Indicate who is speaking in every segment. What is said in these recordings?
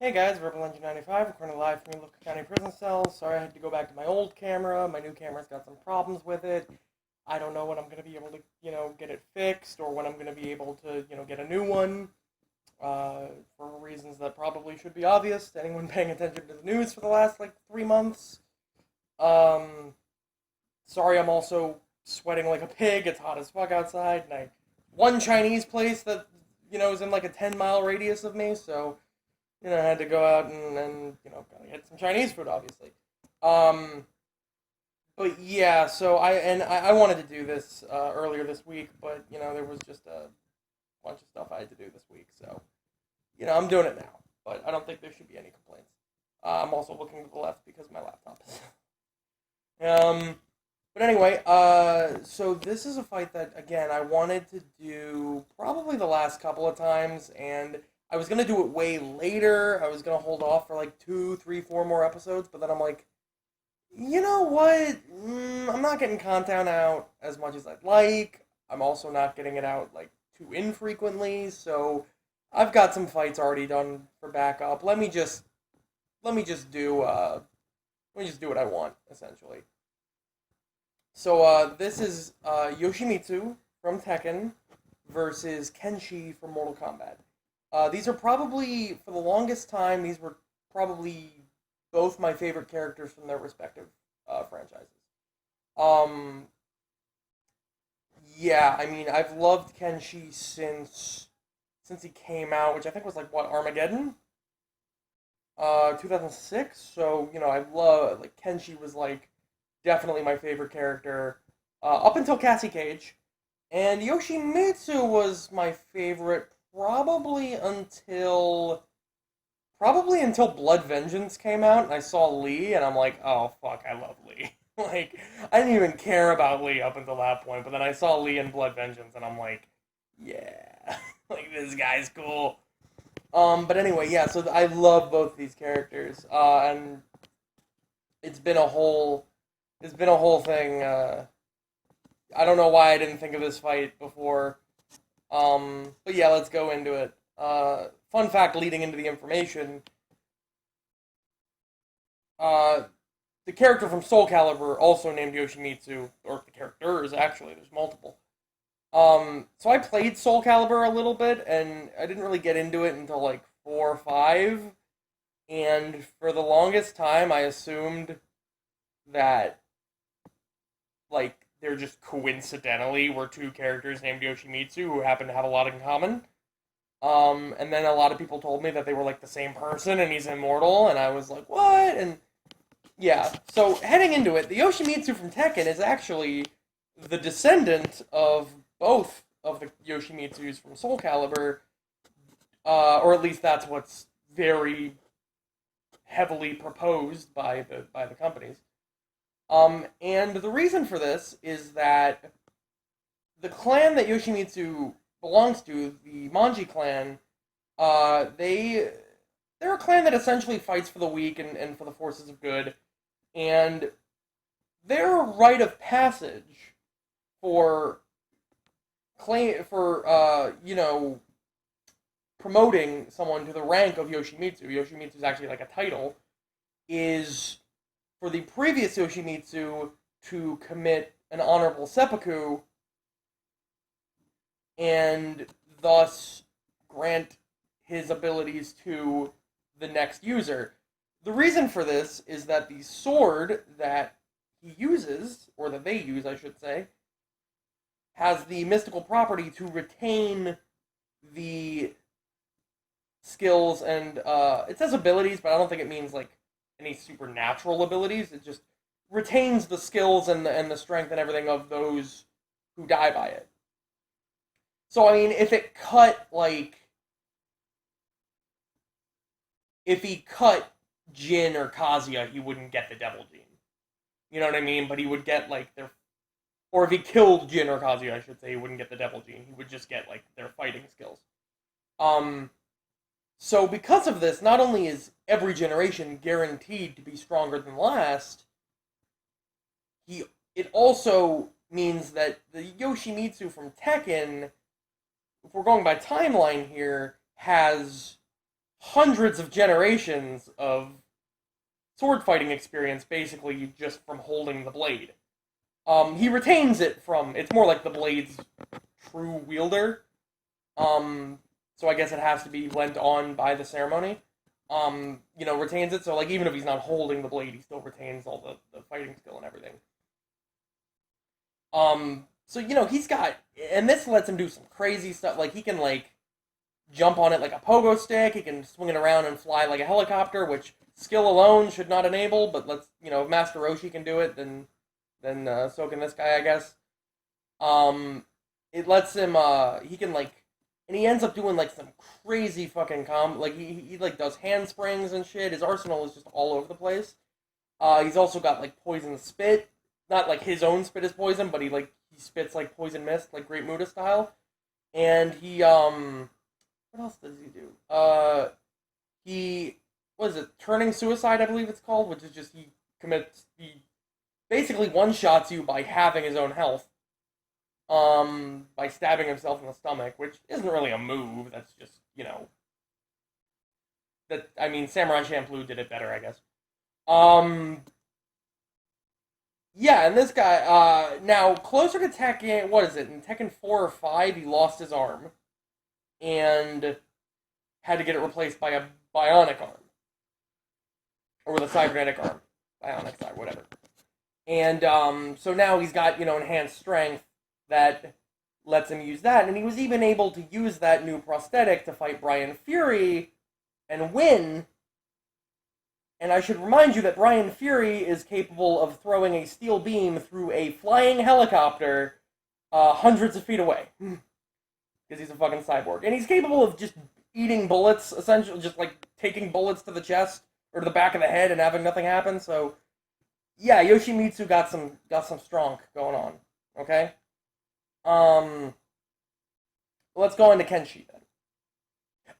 Speaker 1: Hey guys, Rebel95, recording live from Luca County Prison Cell. Sorry I had to go back to my old camera. My new camera's got some problems with it. I don't know when I'm going to be able to, get it fixed or when I'm going to be able to, get a new one. For reasons that probably should be obvious to anyone paying attention to the news for the last, 3 months. Um, Sorry I'm also sweating like a pig. It's hot as fuck outside. And one Chinese place that, is in like a 10-mile radius of me, so I had to go out and gotta get some Chinese food, obviously. Um, but yeah, so I wanted to do this earlier this week, but there was just a bunch of stuff I had to do this week, so I'm doing it now. But I don't think there should be any complaints. I'm also looking to the left because my laptop is. um, but anyway, so this is a fight that again I wanted to do probably the last couple of times, and I was gonna do it way later. I was gonna hold off for like two, three, four more episodes, but then I'm like, you know what? I'm not getting content out as much as I'd like. I'm also not getting it out like too infrequently, so I've got some fights already done for backup. Let me just do what I want essentially. So this is Yoshimitsu from Tekken versus Kenshi from Mortal Kombat. These are probably, for the longest time, these were probably both my favorite characters from their respective franchises. Um, yeah, I mean, I've loved Kenshi since he came out, which I think was like what, Armageddon, 2006. So I love, like, Kenshi was like definitely my favorite character up until Cassie Cage, and Yoshimitsu was my favorite probably until Blood Vengeance came out and I saw Lee and I'm like, oh fuck, I love Lee. Like, I didn't even care about Lee up until that point, but then I saw Lee in Blood Vengeance and I'm like, yeah, like this guy's cool. But anyway, yeah. So I love both these characters, and it's been a whole, it's been a whole thing. I don't know why I didn't think of this fight before. But yeah, let's go into it. Fun fact leading into the information: uh, the character from Soul Calibur, also named Yoshimitsu, or the characters actually, there's multiple. So I played Soul Calibur a little bit, and I didn't really get into it until like 4 or 5. And for the longest time, I assumed that like there just coincidentally were two characters named Yoshimitsu who happen to have a lot in common. And then a lot of people told me that they were like the same person and he's immortal, and I was like, what? And yeah, so heading into it, the Yoshimitsu from Tekken is actually the descendant of both of the Yoshimitsus from Soul Calibur, or at least that's what's very heavily proposed by the companies. And the reason for this is that the clan that Yoshimitsu belongs to, the Manji clan, they're a clan that essentially fights for the weak and for the forces of good, and their rite of passage for claim for promoting someone to the rank of Yoshimitsu. Yoshimitsu is actually like a title. Is for the previous Yoshimitsu to commit an honorable seppuku and thus grant his abilities to the next user. The reason for this is that the sword that he uses, or that they use, I should say, has the mystical property to retain the skills and it says abilities, but I don't think it means like any supernatural abilities. It just retains the skills and the strength and everything of those who die by it. So I mean, if he cut Jin or Kazuya, he wouldn't get the Devil Gene. You know what I mean? But he would get like their, or if he killed Jin or Kazuya, I should say, he wouldn't get the Devil Gene. He would just get like their fighting skills. Um, so because of this, not only is every generation guaranteed to be stronger than last, he it also means that the Yoshimitsu from Tekken, if we're going by timeline here, has hundreds of generations of sword fighting experience basically just from holding the blade. He retains it from, it's more like the blade's true wielder. So I guess it has to be lent on by the ceremony. Retains it, so like even if he's not holding the blade, he still retains all the fighting skill and everything. So he's got, and this lets him do some crazy stuff. Like he can like jump on it like a pogo stick. He can swing it around and fly like a helicopter, which skill alone should not enable. But if Master Roshi can do it, then so can this guy, I guess. It lets him. He can like, and he ends up doing like some crazy fucking like he like does handsprings and shit. His arsenal is just all over the place. He's also got like poison spit. Not like his own spit is poison, but he spits like poison mist, like Great Muta style. And he what else does he do? He what is it? Turning Suicide, I believe it's called, which is just he basically one shots you by halving his own health. By stabbing himself in the stomach, which isn't really a move. That's just Samurai Champloo did it better, I guess. Yeah, and this guy, now, closer to Tekken, what is it, in Tekken 4 or 5, he lost his arm, and had to get it replaced by a bionic arm, or with a cybernetic arm, bionic side, whatever. And, so now he's got, enhanced strength that lets him use that, and he was even able to use that new prosthetic to fight Brian Fury, and win. And I should remind you that Brian Fury is capable of throwing a steel beam through a flying helicopter hundreds of feet away. Because he's a fucking cyborg. And he's capable of just eating bullets, essentially, just like taking bullets to the chest or to the back of the head and having nothing happen. So, yeah, Yoshimitsu got some strong going on. Okay? Let's go into Kenshi then.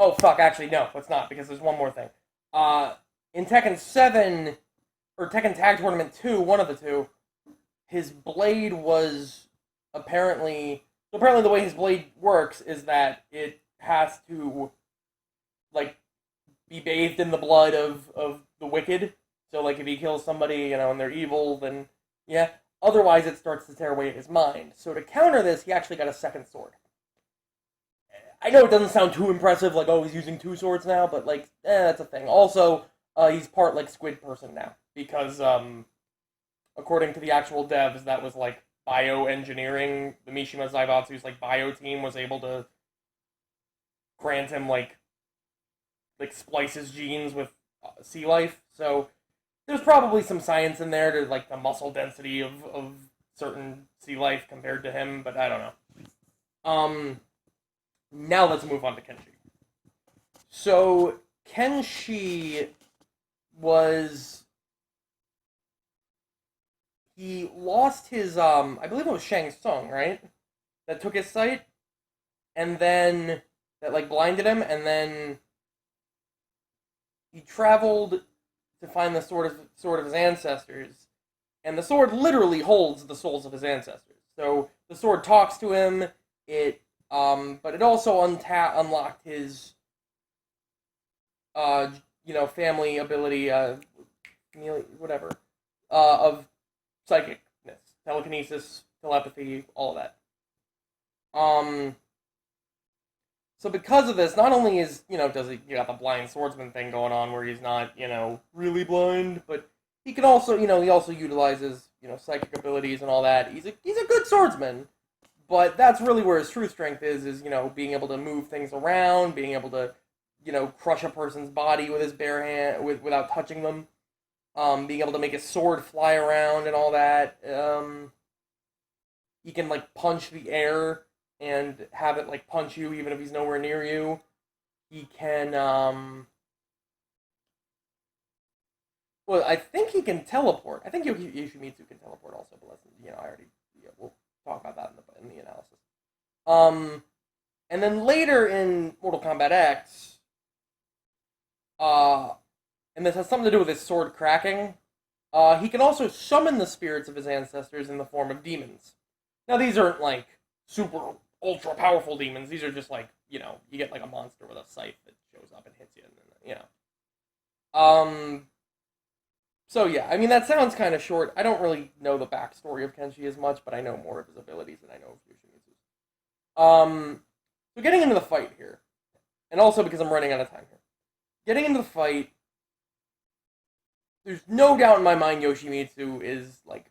Speaker 1: Oh, fuck, actually, no, let's not, because there's one more thing. In Tekken 7, or Tekken Tag Tournament 2, one of the two, his blade was apparently the way his blade works is that it has to, like, be bathed in the blood of the wicked. So, like, if he kills somebody, and they're evil, then, yeah. Otherwise, it starts to tear away at his mind. So to counter this, he actually got a second sword. I know it doesn't sound too impressive, like, oh, he's using two swords now, but, like, that's a thing. Also, he's part, like, squid person now. Because, according to the actual devs, that was, like, bioengineering. The Mishima Zaibatsu's, like, bio team was able to grant him, like splice his genes with sea life. So, there's probably some science in there to, like, the muscle density of certain sea life compared to him, but I don't know. Now let's move on to Kenshi. So, Kenshi he lost his, I believe it was Shang Tsung, right? That took his sight, and then, that, like, blinded him, and then he traveled to find the sword of his ancestors, and the sword literally holds the souls of his ancestors. So, the sword talks to him, but it also unlocked his, family ability, whatever, of psychicness, telekinesis, telepathy, all of that. So because of this, not only is, does he got the blind swordsman thing going on where he's not, really blind, but he can also, he also utilizes, psychic abilities and all that. He's a good swordsman. But that's really where his true strength is, being able to move things around, being able to, crush a person's body with his bare hand, without touching them, being able to make his sword fly around and all that. He can, like, punch the air and have it, like, punch you even if he's nowhere near you. He can, well, I think he can teleport. I think Yoshimitsu can teleport also, but let's, I already, we'll talk about that in the analysis. And then later in Mortal Kombat X, and this has something to do with his sword cracking, he can also summon the spirits of his ancestors in the form of demons. Now, these aren't, like, super, ultra powerful demons. These are just, like, you get, like, a monster with a scythe that shows up and hits you, and you know. So yeah, I mean that sounds kind of short. I don't really know the backstory of Kenshi as much, but I know more of his abilities than I know of Yoshimitsu's. So getting into the fight here, and also because I'm running out of time here, getting into the fight, there's no doubt in my mind Yoshimitsu is like,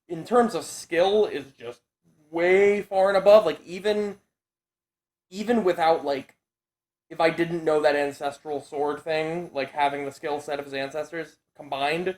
Speaker 1: in terms of skill, is just way far and above. Like even without like, if I didn't know that ancestral sword thing, like having the skill set of his ancestors combined,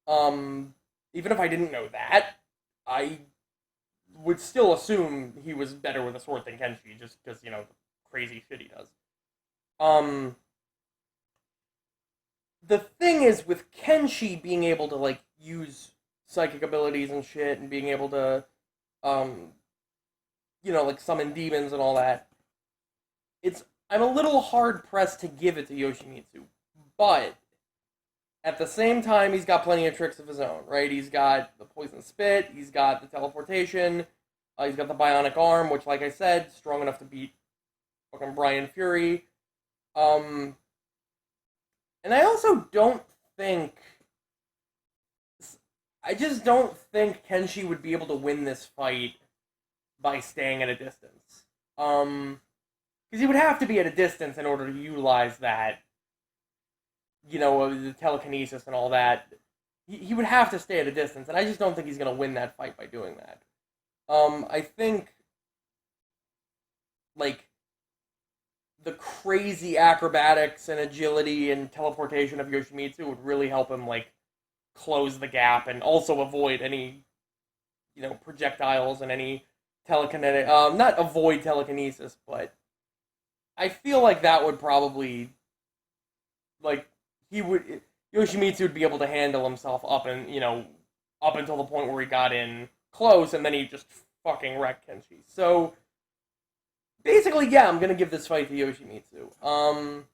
Speaker 1: um, even if I didn't know that, I would still assume he was better with a sword than Kenshi, just because the crazy shit he does. Um, the thing is with Kenshi being able to like use psychic abilities and shit, and being able to, um, like summon demons and all that, I'm a little hard pressed to give it to Yoshimitsu, but at the same time, he's got plenty of tricks of his own, right? He's got the poison spit, he's got the teleportation, he's got the bionic arm, which, like I said, strong enough to beat fucking Brian Fury. And I also don't think, I just don't think Kenshi would be able to win this fight by staying at a distance. Because he would have to be at a distance in order to utilize that, the telekinesis and all that. He would have to stay at a distance, and I just don't think he's going to win that fight by doing that. I think, like, the crazy acrobatics and agility and teleportation of Yoshimitsu would really help him, like, close the gap and also avoid any, projectiles and any telekinetic, not avoid telekinesis, but I feel like that would probably, like, Yoshimitsu would be able to handle himself up up until the point where he got in close, and then he just fucking wrecked Kenshi. So basically, yeah, I'm gonna give this fight to Yoshimitsu.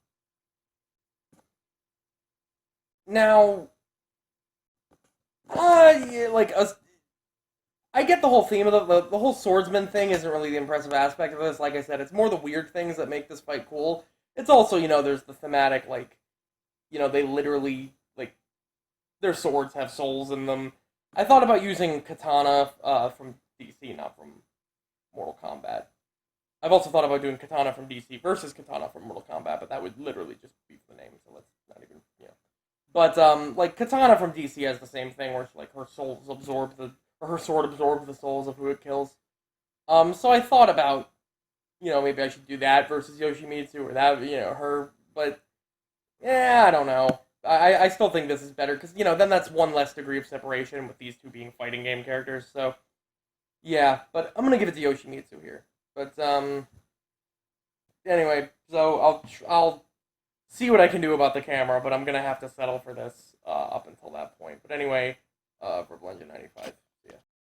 Speaker 1: Now, yeah, like I get the whole theme of the whole swordsman thing isn't really the impressive aspect of this. Like I said, it's more the weird things that make this fight cool. It's also, there's the thematic, like, they literally, like, their swords have souls in them. I thought about using Katana from DC, not from Mortal Kombat. I've also thought about doing Katana from DC versus Katana from Mortal Kombat, but that would literally just beat the name, so let's not even. But, like, Katana from DC has the same thing, where, like, her souls absorb or her sword absorbs the souls of who it kills. So I thought about, maybe I should do that versus Yoshimitsu, or that, her, but, yeah, I don't know. I still think this is better, because, then that's one less degree of separation with these two being fighting game characters, so, yeah, but I'm gonna give it to Yoshimitsu here. But, anyway, so I'll see what I can do about the camera, but I'm gonna have to settle for this, up until that point. But anyway, for Blender 95.